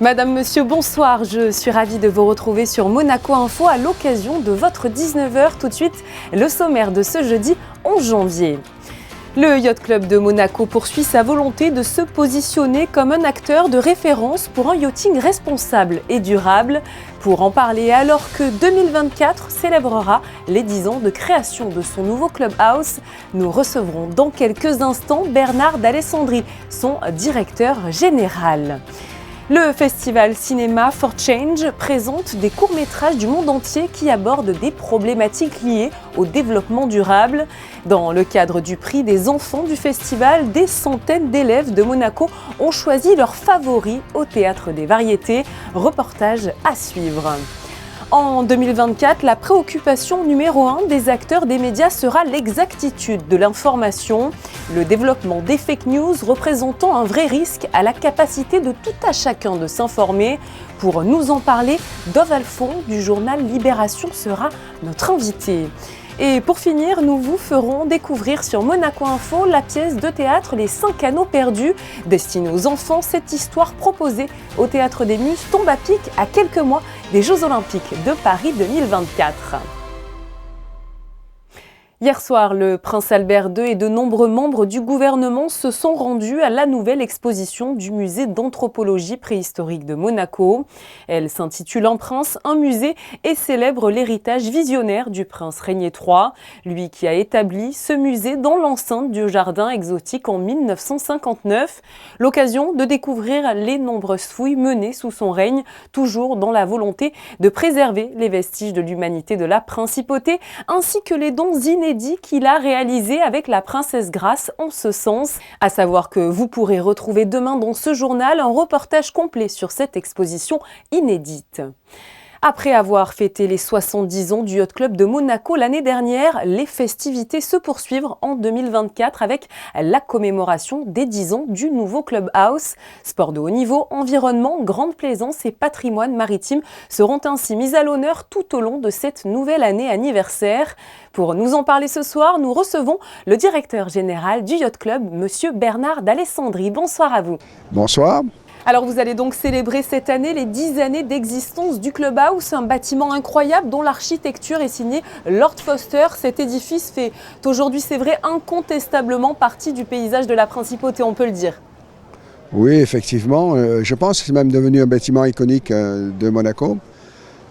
Madame, Monsieur, bonsoir. Je suis ravie de vous retrouver sur Monaco Info à l'occasion de votre 19h. Tout de suite, le sommaire de ce jeudi 11 janvier. Le Yacht Club de Monaco poursuit sa volonté de se positionner comme un acteur de référence pour un yachting responsable et durable. Pour en parler, alors que 2024 célébrera les 10 ans de création de son nouveau clubhouse, nous recevrons dans quelques instants Bernard d'Alessandri, son directeur général. Le festival Cinéma for Change présente des courts-métrages du monde entier qui abordent des problématiques liées au développement durable. Dans le cadre du prix des enfants du festival, des centaines d'élèves de Monaco ont choisi leurs favoris au Théâtre des Variétés. Reportage à suivre. En 2024, la préoccupation numéro 1 des acteurs des médias sera l'exactitude de l'information, le développement des fake news représentant un vrai risque à la capacité de tout à chacun de s'informer. Pour nous en parler, Dov Alphon du journal Libération sera notre invité. Et pour finir, nous vous ferons découvrir sur Monaco Info la pièce de théâtre Les 5 anneaux perdus. Destinée aux enfants, cette histoire proposée au Théâtre des Muses tombe à pic à quelques mois des Jeux Olympiques de Paris 2024. Hier soir, le prince Albert II et de nombreux membres du gouvernement se sont rendus à la nouvelle exposition du musée d'anthropologie préhistorique de Monaco. Elle s'intitule Un prince, un musée et célèbre l'héritage visionnaire du prince Régnier III, lui qui a établi ce musée dans l'enceinte du jardin exotique en 1959. L'occasion de découvrir les nombreuses fouilles menées sous son règne, toujours dans la volonté de préserver les vestiges de l'humanité de la principauté, ainsi que les dons inédits qu'il a réalisé avec la princesse Grace en ce sens. À savoir que vous pourrez retrouver demain dans ce journal un reportage complet sur cette exposition inédite. Après avoir fêté les 70 ans du Yacht Club de Monaco l'année dernière, les festivités se poursuivent en 2024 avec la commémoration des 10 ans du nouveau clubhouse. Sport de haut niveau, environnement, grande plaisance et patrimoine maritime seront ainsi mis à l'honneur tout au long de cette nouvelle année anniversaire. Pour nous en parler ce soir, nous recevons le directeur général du Yacht Club, Monsieur Bernard d'Alessandri. Bonsoir à vous. Bonsoir. Alors vous allez donc célébrer cette année les 10 années d'existence du clubhouse, un bâtiment incroyable dont l'architecture est signée Lord Foster. Cet édifice fait aujourd'hui, c'est vrai, incontestablement partie du paysage de la principauté, on peut le dire. Oui, effectivement. Je pense que c'est même devenu un bâtiment iconique de Monaco.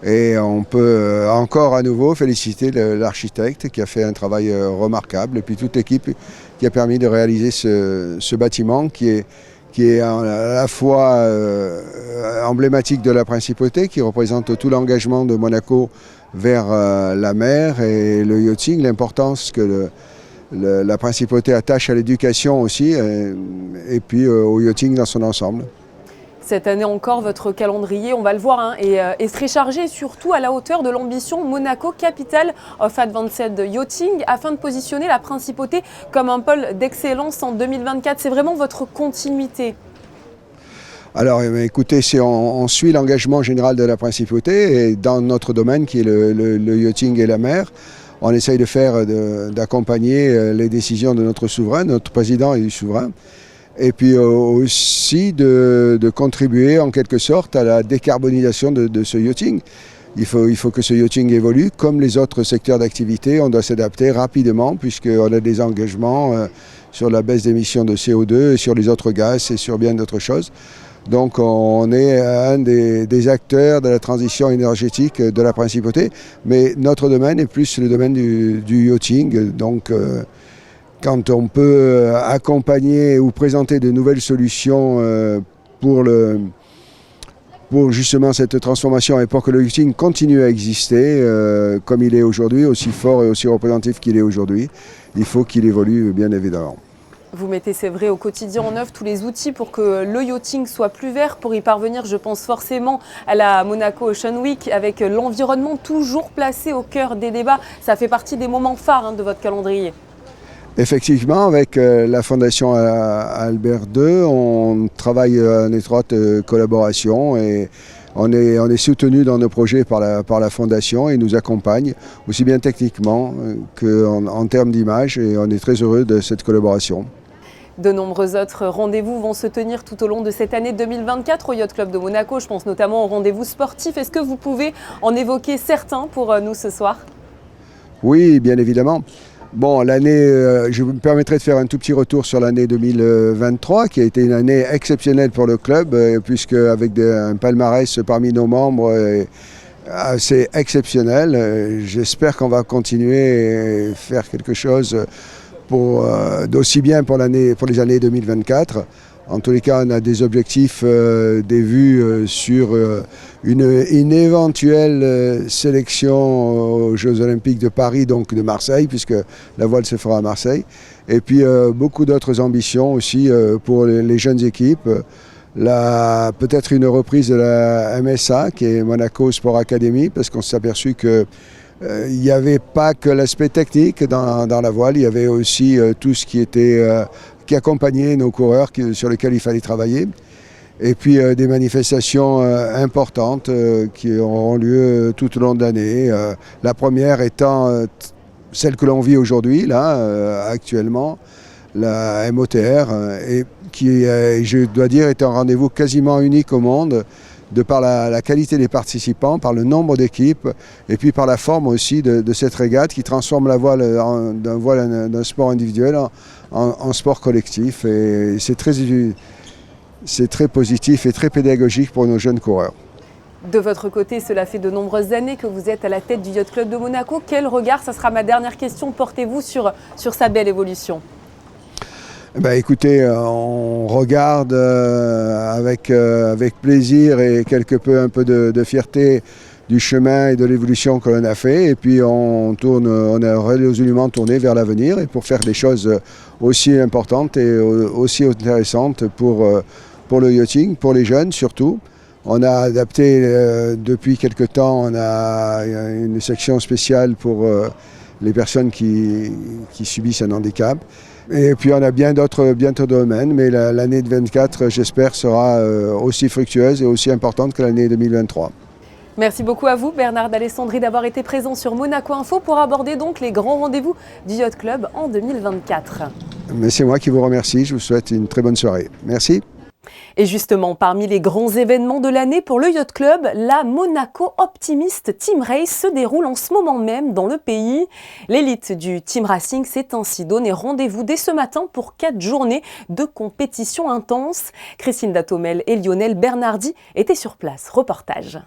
Et on peut encore à nouveau féliciter l'architecte qui a fait un travail remarquable et puis toute l'équipe qui a permis de réaliser ce bâtiment qui est à la fois emblématique de la principauté, qui représente tout l'engagement de Monaco vers la mer et le yachting, l'importance que la principauté attache à l'éducation aussi, et puis au yachting dans son ensemble. Cette année encore, votre calendrier, on va le voir, est très chargé, surtout à la hauteur de l'ambition Monaco Capital of Advanced Yachting, afin de positionner la principauté comme un pôle d'excellence en 2024. C'est vraiment votre continuité. Alors écoutez, on suit l'engagement général de la principauté et dans notre domaine qui est le yachting et la mer, on essaye d'accompagner les décisions de notre souverain, notre président et du souverain. Et puis aussi de contribuer en quelque sorte à la décarbonisation de ce yachting. Il faut que ce yachting évolue. Comme les autres secteurs d'activité, on doit s'adapter rapidement puisqu'on a des engagements sur la baisse d'émissions de CO2, sur les autres gaz et sur bien d'autres choses. Donc on est un des acteurs de la transition énergétique de la principauté. Mais notre domaine est plus le domaine du yachting. Donc quand on peut accompagner ou présenter de nouvelles solutions pour justement cette transformation et pour que le yachting continue à exister comme il est aujourd'hui, aussi fort et aussi représentatif qu'il est aujourd'hui, il faut qu'il évolue bien évidemment. Vous mettez, c'est vrai, au quotidien en œuvre tous les outils pour que le yachting soit plus vert. Pour y parvenir, je pense forcément à la Monaco Ocean Week avec l'environnement toujours placé au cœur des débats. Ça fait partie des moments phares de votre calendrier. Effectivement, avec la Fondation Albert II, on travaille en étroite collaboration et on est soutenu dans nos projets par la Fondation et nous accompagne aussi bien techniquement qu'en termes d'image et on est très heureux de cette collaboration. De nombreux autres rendez-vous vont se tenir tout au long de cette année 2024 au Yacht Club de Monaco. Je pense notamment aux rendez-vous sportifs. Est-ce que vous pouvez en évoquer certains pour nous ce soir ? Oui, bien évidemment. Bon, l'année, je me permettrai de faire un tout petit retour sur l'année 2023, qui a été une année exceptionnelle pour le club, puisque avec un palmarès parmi nos membres assez exceptionnel. J'espère qu'on va continuer et faire quelque chose d'aussi bien pour les années 2024. En tous les cas, on a des objectifs, des vues sur une éventuelle sélection aux Jeux Olympiques de Paris, donc de Marseille, puisque la voile se fera à Marseille. Et puis beaucoup d'autres ambitions aussi pour les jeunes équipes. Peut-être une reprise de la MSA, qui est Monaco Sport Academy, parce qu'on s'est aperçu que il n'y avait pas que l'aspect technique dans la voile, il y avait aussi tout ce qui accompagnait nos coureurs sur lesquels il fallait travailler. Et puis des manifestations importantes qui auront lieu tout au long de l'année. La première étant celle que l'on vit aujourd'hui, là, actuellement, la MOTR, et qui, je dois dire, est un rendez-vous quasiment unique au monde, de par la qualité des participants, par le nombre d'équipes, et puis par la forme aussi de cette régate qui transforme la voile d'un sport individuel en sport collectif. Et c'est très positif et très pédagogique pour nos jeunes coureurs. De votre côté, cela fait de nombreuses années que vous êtes à la tête du Yacht Club de Monaco. Quel regard, ça sera ma dernière question, portez-vous sur sa belle évolution ? Écoutez, on regarde avec plaisir et un peu de fierté du chemin et de l'évolution que l'on a fait. Et puis on a résolument tourné vers l'avenir et pour faire des choses aussi importantes et aussi intéressantes pour le yachting, pour les jeunes surtout. On a adapté depuis quelque temps, on a une section spéciale pour les personnes qui subissent un handicap. Et puis on a bien d'autres domaines, mais l'année 2024, j'espère, sera aussi fructueuse et aussi importante que l'année 2023. Merci beaucoup à vous, Bernard d'Alessandri, d'avoir été présent sur Monaco Info pour aborder donc les grands rendez-vous du Yacht Club en 2024. Mais c'est moi qui vous remercie, je vous souhaite une très bonne soirée. Merci. Et justement, parmi les grands événements de l'année pour le Yacht Club, la Monaco Optimist Team Race se déroule en ce moment même dans le pays. L'élite du Team Racing s'est ainsi donné rendez-vous dès ce matin pour 4 journées de compétition intense. Christine Datomel et Lionel Bernardi étaient sur place. Reportage.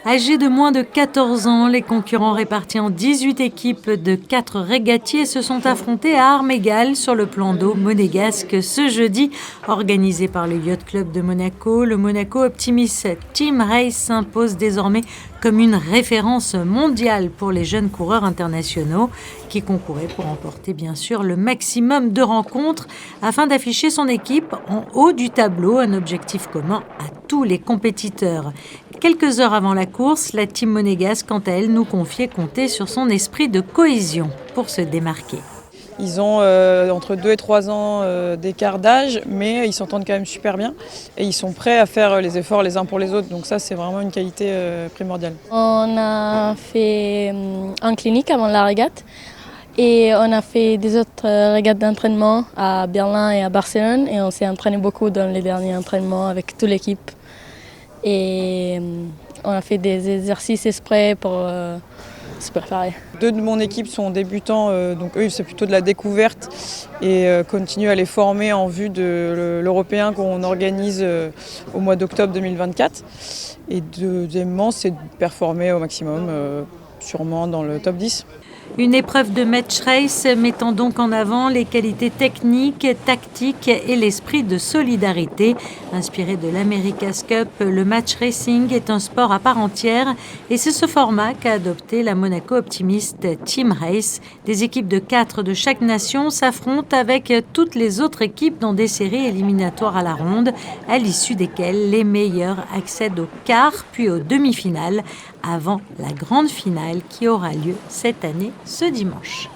Âgés de moins de 14 ans, les concurrents répartis en 18 équipes de 4 régatiers se sont affrontés à armes égales sur le plan d'eau monégasque ce jeudi. Organisé par le Yacht Club de Monaco, le Monaco Optimist Team Race s'impose désormais comme une référence mondiale pour les jeunes coureurs internationaux qui concouraient pour remporter bien sûr le maximum de rencontres afin d'afficher son équipe en haut du tableau, un objectif commun à tous les compétiteurs. Quelques heures avant la course, la team monégasque, quant à elle, nous confiait compter sur son esprit de cohésion pour se démarquer. Ils ont entre 2 et 3 ans d'écart d'âge, mais ils s'entendent quand même super bien et ils sont prêts à faire les efforts les uns pour les autres. Donc ça, c'est vraiment une qualité primordiale. On a fait un clinique avant la régate et on a fait des autres régates d'entraînement à Berlin et à Barcelone et on s'est entraîné beaucoup dans les derniers entraînements avec toute l'équipe. Et on a fait des exercices exprès pour se préparer. 2 de mon équipe sont débutants, donc eux c'est plutôt de la découverte et continuent à les former en vue de l'européen qu'on organise au mois d'octobre 2024. Et deuxièmement, c'est de performer au maximum, sûrement dans le top 10. Une épreuve de match race mettant donc en avant les qualités techniques, tactiques et l'esprit de solidarité. Inspiré de l'America's Cup, le match racing est un sport à part entière et c'est ce format qu'a adopté la Monaco Optimist Team Race. Des équipes de 4 de chaque nation s'affrontent avec toutes les autres équipes dans des séries éliminatoires à la ronde, à l'issue desquelles les meilleurs accèdent aux quarts puis aux demi-finales avant la grande finale qui aura lieu cette année ce dimanche.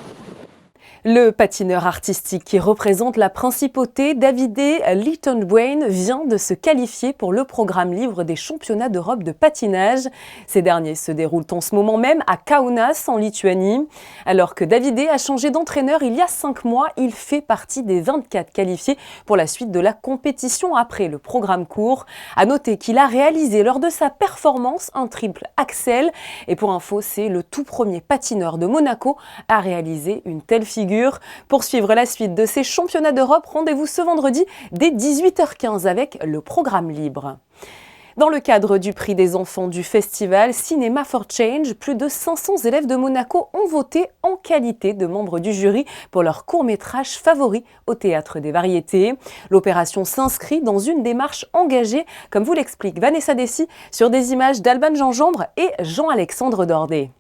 Le patineur artistique qui représente la principauté, Davide Littenbrain, vient de se qualifier pour le programme libre des championnats d'Europe de patinage. Ces derniers se déroulent en ce moment même à Kaunas, en Lituanie. Alors que Davide a changé d'entraîneur il y a 5 mois, il fait partie des 24 qualifiés pour la suite de la compétition après le programme court. À noter qu'il a réalisé lors de sa performance un triple axel. Et pour info, c'est le tout premier patineur de Monaco à réaliser une telle figure. Pour suivre la suite de ces championnats d'Europe, rendez-vous ce vendredi dès 18h15 avec le programme libre. Dans le cadre du prix des enfants du festival Cinema for Change, plus de 500 élèves de Monaco ont voté en qualité de membres du jury pour leur court-métrage favori au Théâtre des Variétés. L'opération s'inscrit dans une démarche engagée, comme vous l'explique Vanessa Dessy, sur des images d'Alban Gingembre et Jean-Alexandre Dordet.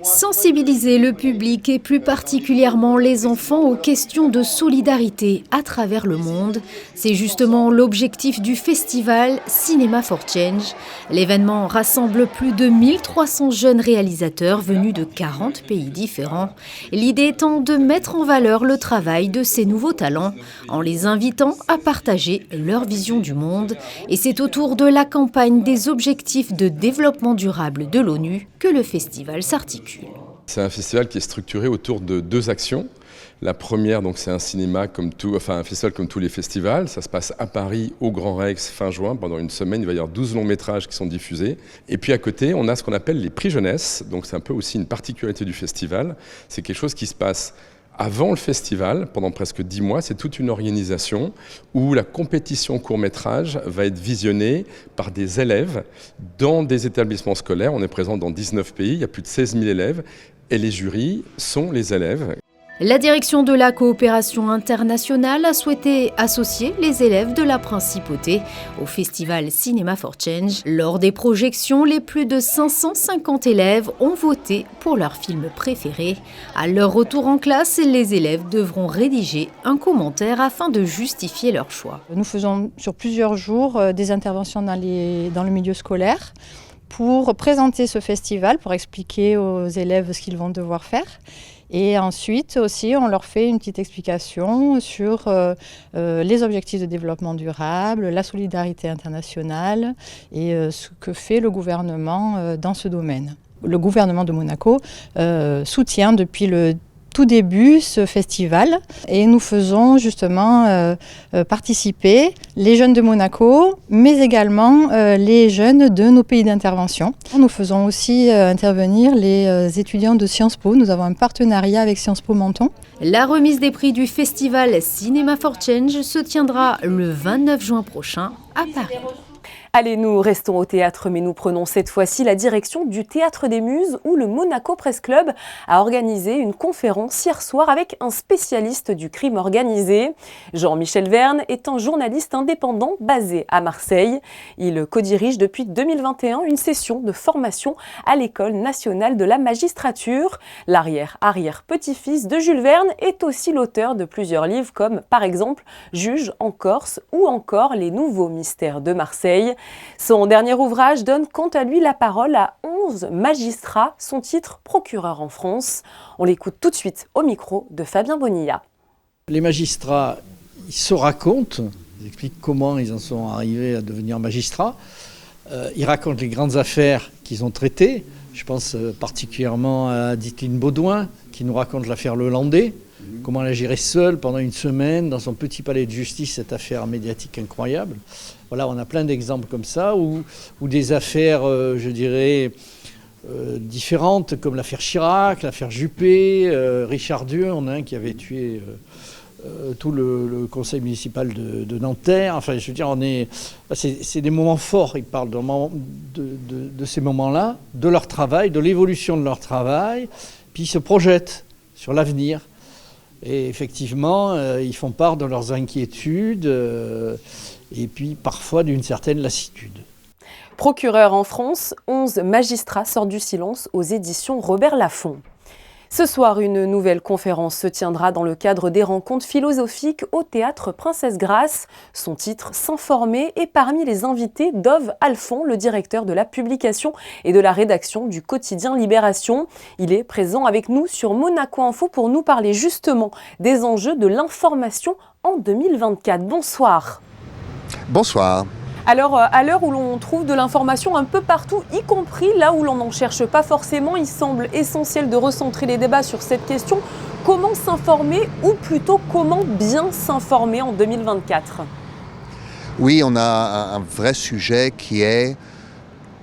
Sensibiliser le public et plus particulièrement les enfants aux questions de solidarité à travers le monde, c'est justement l'objectif du festival Cinema for Change. L'événement rassemble plus de 1300 jeunes réalisateurs venus de 40 pays différents. L'idée étant de mettre en valeur le travail de ces nouveaux talents en les invitant à partager leur vision du monde. Et c'est autour de la campagne des objectifs de développement durable de l'ONU que le festival s'articule. C'est un festival qui est structuré autour de 2 actions. La première, donc, c'est un festival comme tous les festivals. Ça se passe à Paris, au Grand Rex, fin juin. Pendant une semaine, il va y avoir 12 longs métrages qui sont diffusés. Et puis à côté, on a ce qu'on appelle les prix jeunesse. Donc c'est un peu aussi une particularité du festival. C'est quelque chose qui se passe avant le festival, pendant presque 10 mois. C'est toute une organisation où la compétition court-métrage va être visionnée par des élèves dans des établissements scolaires. On est présent dans 19 pays, il y a plus de 16 000 élèves et les jurys sont les élèves. La direction de la coopération internationale a souhaité associer les élèves de la principauté au festival Cinema for Change. Lors des projections, les plus de 550 élèves ont voté pour leur film préféré. À leur retour en classe, les élèves devront rédiger un commentaire afin de justifier leur choix. Nous faisons sur plusieurs jours des interventions dans le milieu scolaire pour présenter ce festival, pour expliquer aux élèves ce qu'ils vont devoir faire. Et ensuite aussi, on leur fait une petite explication sur les objectifs de développement durable, la solidarité internationale et ce que fait le gouvernement dans ce domaine. Le gouvernement de Monaco soutient depuis le tout début ce festival et nous faisons justement participer les jeunes de Monaco, mais également les jeunes de nos pays d'intervention. Nous faisons aussi intervenir les étudiants de Sciences Po. Nous avons un partenariat avec Sciences Po Menton. La remise des prix du festival Cinema for Change se tiendra le 29 juin prochain à Paris. Allez, nous restons au théâtre, mais nous prenons cette fois-ci la direction du Théâtre des Muses où le Monaco Press Club a organisé une conférence hier soir avec un spécialiste du crime organisé. Jean-Michel Verne est un journaliste indépendant basé à Marseille. Il co-dirige depuis 2021 une session de formation à l'École nationale de la magistrature. L'arrière-petit-fils de Jules Verne est aussi l'auteur de plusieurs livres comme par exemple Juge en Corse ou encore Les nouveaux mystères de Marseille. Son dernier ouvrage donne quant à lui la parole à 11 magistrats, son titre procureur en France. On l'écoute tout de suite au micro de Fabien Bonilla. Les magistrats, ils se racontent, ils expliquent comment ils en sont arrivés à devenir magistrats. Ils racontent les grandes affaires qu'ils ont traitées. Je pense particulièrement à Dittine Baudouin, qui nous raconte l'affaire Lelandais, comment elle a géré seule pendant une semaine dans son petit palais de justice cette affaire médiatique incroyable. Voilà, on a plein d'exemples comme ça, ou des affaires, différentes, comme l'affaire Chirac, l'affaire Juppé, Richard Dieu, on a un qui avait tué tout le conseil municipal de Nanterre. Enfin, je veux dire, c'est des moments forts. Ils parlent de ces moments-là, de leur travail, de l'évolution de leur travail, puis ils se projettent sur l'avenir. Et effectivement, ils font part de leurs inquiétudes et puis parfois d'une certaine lassitude. Procureur en France, 11 magistrats sortent du silence aux éditions Robert Laffont. Ce soir, une nouvelle conférence se tiendra dans le cadre des rencontres philosophiques au Théâtre Princesse Grace. Son titre, S'informer, et parmi les invités, Dov Alphon, le directeur de la publication et de la rédaction du quotidien Libération. Il est présent avec nous sur Monaco Info pour nous parler justement des enjeux de l'information en 2024. Bonsoir. Bonsoir. Alors, à l'heure où l'on trouve de l'information un peu partout, y compris là où l'on n'en cherche pas forcément, il semble essentiel de recentrer les débats sur cette question. Comment s'informer, ou plutôt comment bien s'informer en 2024 ? Oui, on a un vrai sujet qui est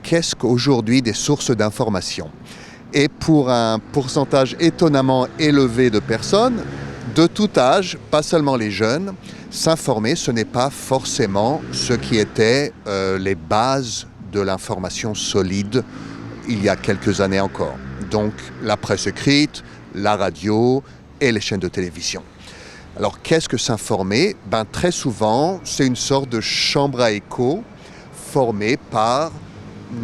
qu'est-ce qu'aujourd'hui des sources d'information ? Et pour un pourcentage étonnamment élevé de personnes, de tout âge, pas seulement les jeunes, s'informer, ce n'est pas forcément ce qui était les bases de l'information solide il y a quelques années encore. Donc la presse écrite, la radio et les chaînes de télévision. Alors qu'est-ce que s'informer ? Très souvent, c'est une sorte de chambre à écho formée par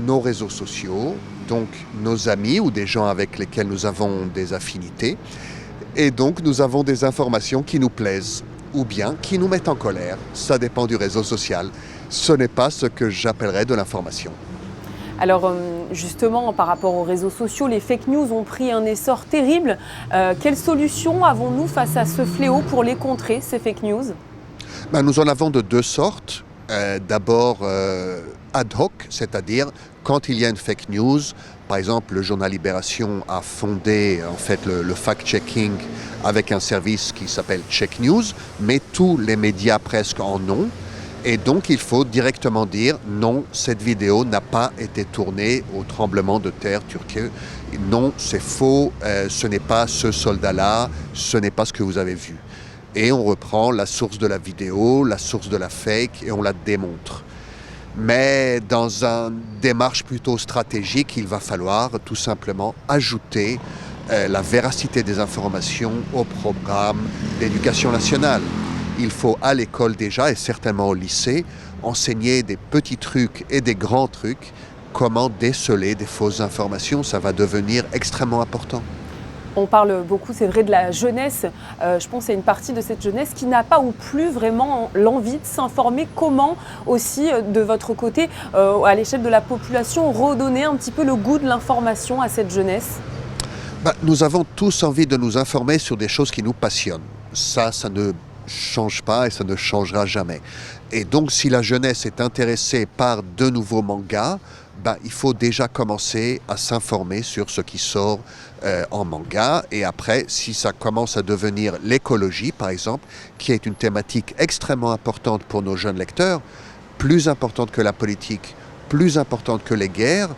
nos réseaux sociaux, donc nos amis ou des gens avec lesquels nous avons des affinités. Et donc nous avons des informations qui nous plaisent ou bien qui nous mettent en colère. Ça dépend du réseau social. Ce n'est pas ce que j'appellerais de l'information. Alors justement, par rapport aux réseaux sociaux, les fake news ont pris un essor terrible. Quelles solutions avons-nous face à ce fléau pour les contrer, ces fake news ? Nous en avons de deux sortes. D'abord ad hoc, c'est-à-dire quand il y a une fake news. Par exemple, le journal Libération a fondé en fait le fact-checking avec un service qui s'appelle Check News, mais tous les médias presque en ont. Et donc, il faut directement dire non, cette vidéo n'a pas été tournée au tremblement de terre turquie. Non, c'est faux, ce n'est pas ce soldat-là, ce n'est pas ce que vous avez vu. Et on reprend la source de la vidéo, la source de la fake, et on la démontre. Mais dans une démarche plutôt stratégique, il va falloir tout simplement ajouter la véracité des informations au programme d'éducation nationale. Il faut à l'école déjà, et certainement au lycée, enseigner des petits trucs et des grands trucs, comment déceler des fausses informations. Ça va devenir extrêmement important. On parle beaucoup, c'est vrai, de la jeunesse. Je pense qu'il y a une partie de cette jeunesse qui n'a pas ou plus vraiment l'envie de s'informer. Comment aussi, de votre côté, à l'échelle de la population, redonner un petit peu le goût de l'information à cette jeunesse ? Nous avons tous envie de nous informer sur des choses qui nous passionnent. Ça ne change pas et ça ne changera jamais. Et donc, si la jeunesse est intéressée par de nouveaux mangas, il faut déjà commencer à s'informer sur ce qui sort en manga. Et après, si ça commence à devenir l'écologie, par exemple, qui est une thématique extrêmement importante pour nos jeunes lecteurs, plus importante que la politique, plus importante que les guerres,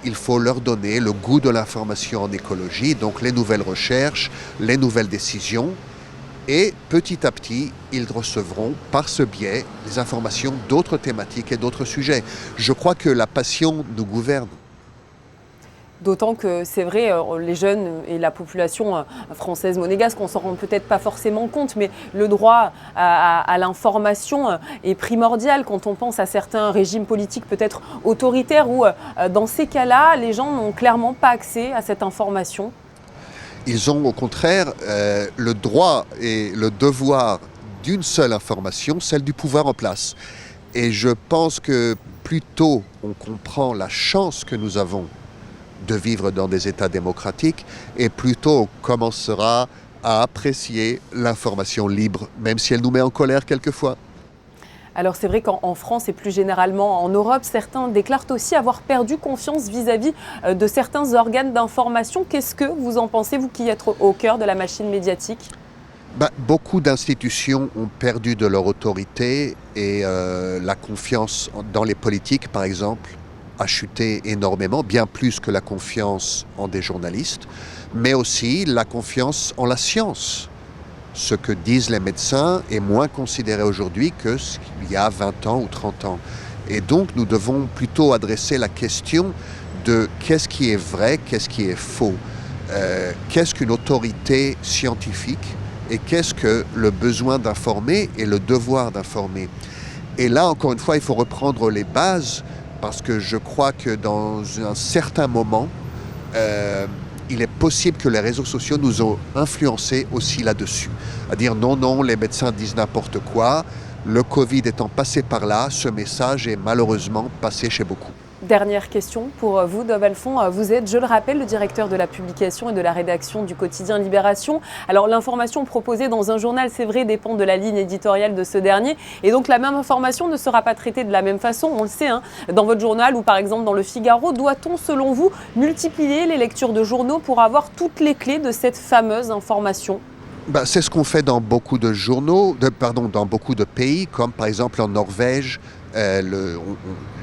il faut leur donner le goût de l'information en écologie, donc les nouvelles recherches, les nouvelles décisions. Et petit à petit, ils recevront par ce biais les informations d'autres thématiques et d'autres sujets. Je crois que la passion nous gouverne. D'autant que c'est vrai, les jeunes et la population française monégasque, on ne s'en rend peut-être pas forcément compte, mais le droit à l'information est primordial quand on pense à certains régimes politiques peut-être autoritaires où dans ces cas-là, les gens n'ont clairement pas accès à cette information. Ils ont au contraire le droit et le devoir d'une seule information, celle du pouvoir en place. Et je pense que plus tôt on comprend la chance que nous avons de vivre dans des États démocratiques, et plus tôt on commencera à apprécier l'information libre, même si elle nous met en colère quelquefois. Alors c'est vrai qu'en France et plus généralement en Europe, certains déclarent aussi avoir perdu confiance vis-à-vis de certains organes d'information. Qu'est-ce que vous en pensez, vous qui êtes au cœur de la machine médiatique ? Beaucoup d'institutions ont perdu de leur autorité et la confiance dans les politiques, par exemple, a chuté énormément, bien plus que la confiance en des journalistes, mais aussi la confiance en la science. Ce que disent les médecins est moins considéré aujourd'hui que ce qu'il y a 20 ans ou 30 ans. Et donc nous devons plutôt adresser la question de qu'est-ce qui est vrai, qu'est-ce qui est faux, qu'est-ce qu'une autorité scientifique et qu'est-ce que le besoin d'informer et le devoir d'informer. Et là, encore une fois, il faut reprendre les bases parce que je crois que dans un certain moment, il est possible que les réseaux sociaux nous ont influencés aussi là-dessus. À dire non, les médecins disent n'importe quoi. Le Covid étant passé par là, ce message est malheureusement passé chez beaucoup. Dernière question pour vous, Dov Alphon. Vous êtes, je le rappelle, le directeur de la publication et de la rédaction du quotidien Libération. Alors l'information proposée dans un journal, c'est vrai, dépend de la ligne éditoriale de ce dernier. Et donc la même information ne sera pas traitée de la même façon, on le sait. Dans votre journal ou par exemple dans le Figaro, doit-on, selon vous, multiplier les lectures de journaux pour avoir toutes les clés de cette fameuse information ? C'est ce qu'on fait dans beaucoup de journaux, dans beaucoup de pays, comme par exemple en Norvège.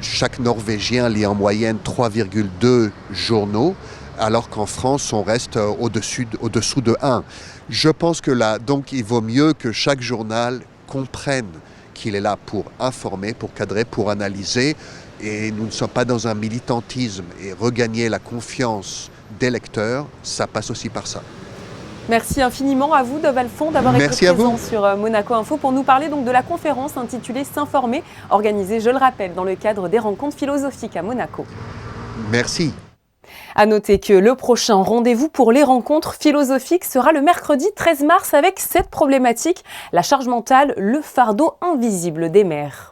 Chaque Norvégien lit en moyenne 3,2 journaux, alors qu'en France, on reste au-dessous de 1. Je pense que là, donc, il vaut mieux que chaque journal comprenne qu'il est là pour informer, pour cadrer, pour analyser, et nous ne sommes pas dans un militantisme. Et regagner la confiance des lecteurs, ça passe aussi par ça. Merci infiniment à vous, Dov Alphon, d'avoir été présent sur Monaco Info pour nous parler donc de la conférence intitulée S'informer, organisée, je le rappelle, dans le cadre des rencontres philosophiques à Monaco. Merci. À noter que le prochain rendez-vous pour les rencontres philosophiques sera le mercredi 13 mars avec cette problématique, la charge mentale, le fardeau invisible des mères.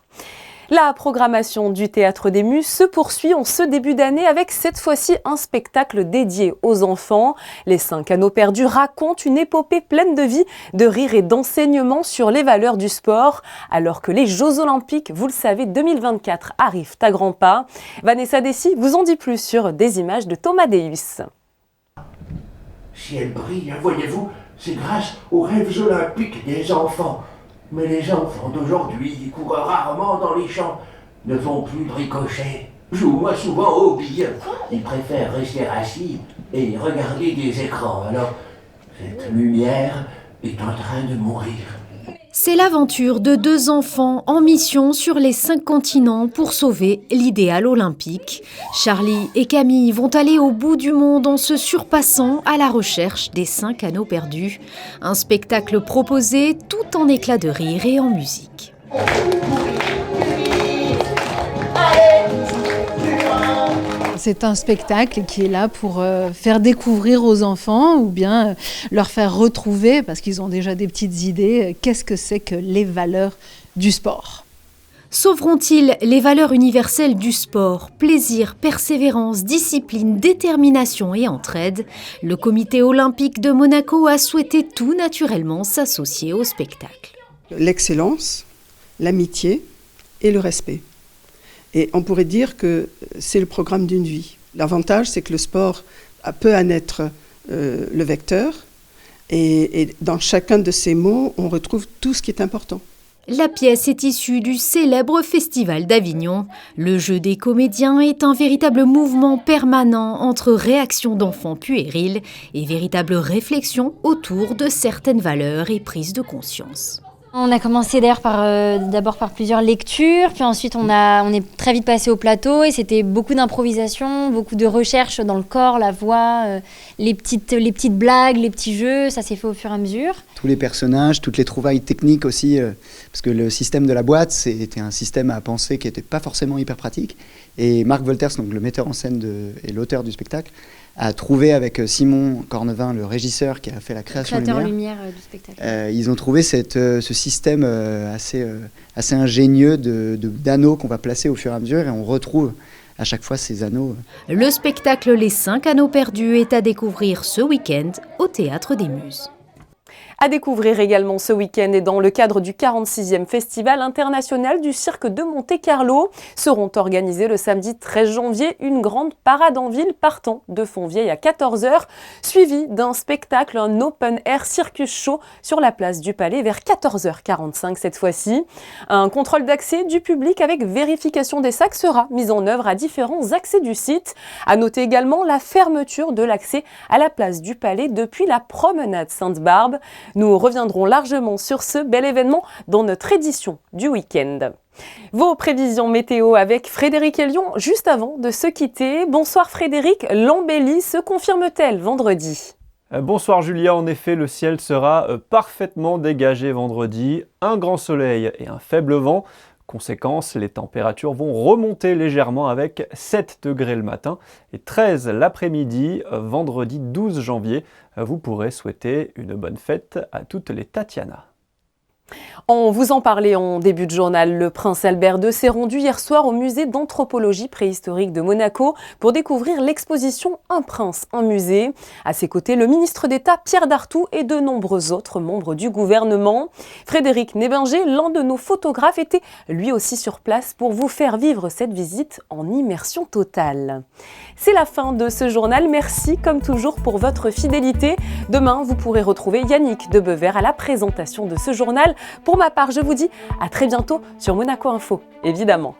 La programmation du Théâtre des Muses se poursuit en ce début d'année avec cette fois-ci un spectacle dédié aux enfants. Les 5 Anneaux perdus racontent une épopée pleine de vie, de rire et d'enseignement sur les valeurs du sport. Alors que les Jeux Olympiques, vous le savez, 2024 arrivent à grands pas. Vanessa Dessy vous en dit plus sur des images de Thomas Deus. Si elle brille, voyez-vous, c'est grâce aux rêves olympiques des enfants. Mais les enfants d'aujourd'hui courent rarement dans les champs, ne font plus de ricochet, jouent moins souvent aux billes. Ils préfèrent rester assis et regarder des écrans. Alors, cette lumière est en train de mourir. C'est l'aventure de 2 enfants en mission sur les 5 continents pour sauver l'idéal olympique. Charlie et Camille vont aller au bout du monde en se surpassant à la recherche des 5 Anneaux perdus. Un spectacle proposé tout en éclats de rire et en musique. C'est un spectacle qui est là pour faire découvrir aux enfants ou bien leur faire retrouver, parce qu'ils ont déjà des petites idées, qu'est-ce que c'est que les valeurs du sport. Sauveront-ils les valeurs universelles du sport, plaisir, persévérance, discipline, détermination et entraide? Le comité olympique de Monaco a souhaité tout naturellement s'associer au spectacle. L'excellence, l'amitié et le respect. Et on pourrait dire que c'est le programme d'une vie. L'avantage, c'est que le sport peut en être le vecteur. Et dans chacun de ces mots, on retrouve tout ce qui est important. La pièce est issue du célèbre Festival d'Avignon. Le jeu des comédiens est un véritable mouvement permanent entre réaction d'enfants puérils et véritable réflexion autour de certaines valeurs et prise de conscience. On a commencé d'ailleurs d'abord par plusieurs lectures, puis ensuite on est très vite passé au plateau et c'était beaucoup d'improvisation, beaucoup de recherche dans le corps, la voix, les petites blagues, les petits jeux, ça s'est fait au fur et à mesure. Tous les personnages, toutes les trouvailles techniques aussi, parce que le système de la boîte, c'était un système à penser qui n'était pas forcément hyper pratique. Et Marc Wolters, donc le metteur en scène et l'auteur du spectacle, a trouvé avec Simon Cornevin, le régisseur qui a fait la création lumière du spectacle. Ils ont trouvé ce système assez ingénieux d'anneaux qu'on va placer au fur et à mesure et on retrouve à chaque fois ces anneaux. Le spectacle Les 5 Anneaux perdus est à découvrir ce week-end au Théâtre des Muses. À découvrir également ce week-end et dans le cadre du 46e Festival international du cirque de Monte-Carlo seront organisés le samedi 13 janvier une grande parade en ville partant de Fontvieille à 14h, suivie d'un spectacle, un open air circus show sur la place du Palais vers 14h45 cette fois-ci. Un contrôle d'accès du public avec vérification des sacs sera mis en œuvre à différents accès du site. À noter également la fermeture de l'accès à la place du Palais depuis la promenade Sainte-Barbe. Nous reviendrons largement sur ce bel événement dans notre édition du week-end. Vos prévisions météo avec Frédéric Elion juste avant de se quitter. Bonsoir Frédéric, l'embellie se confirme-t-elle vendredi ? Bonsoir Julia, en effet le ciel sera parfaitement dégagé vendredi. Un grand soleil et un faible vent Conséquence, les températures vont remonter légèrement avec 7 degrés le matin et 13 l'après-midi, vendredi 12 janvier. Vous pourrez souhaiter une bonne fête à toutes les Tatiana. On vous en parlait en début de journal, le prince Albert II s'est rendu hier soir au musée d'anthropologie préhistorique de Monaco pour découvrir l'exposition Un prince, un musée. À ses côtés, le ministre d'État Pierre Dartout et de nombreux autres membres du gouvernement. Frédéric Nébinger, l'un de nos photographes, était lui aussi sur place pour vous faire vivre cette visite en immersion totale. C'est la fin de ce journal. Merci comme toujours pour votre fidélité. Demain, vous pourrez retrouver Yannick Debever à la présentation de ce journal. Pour ma part, je vous dis à très bientôt sur Monaco Info, évidemment.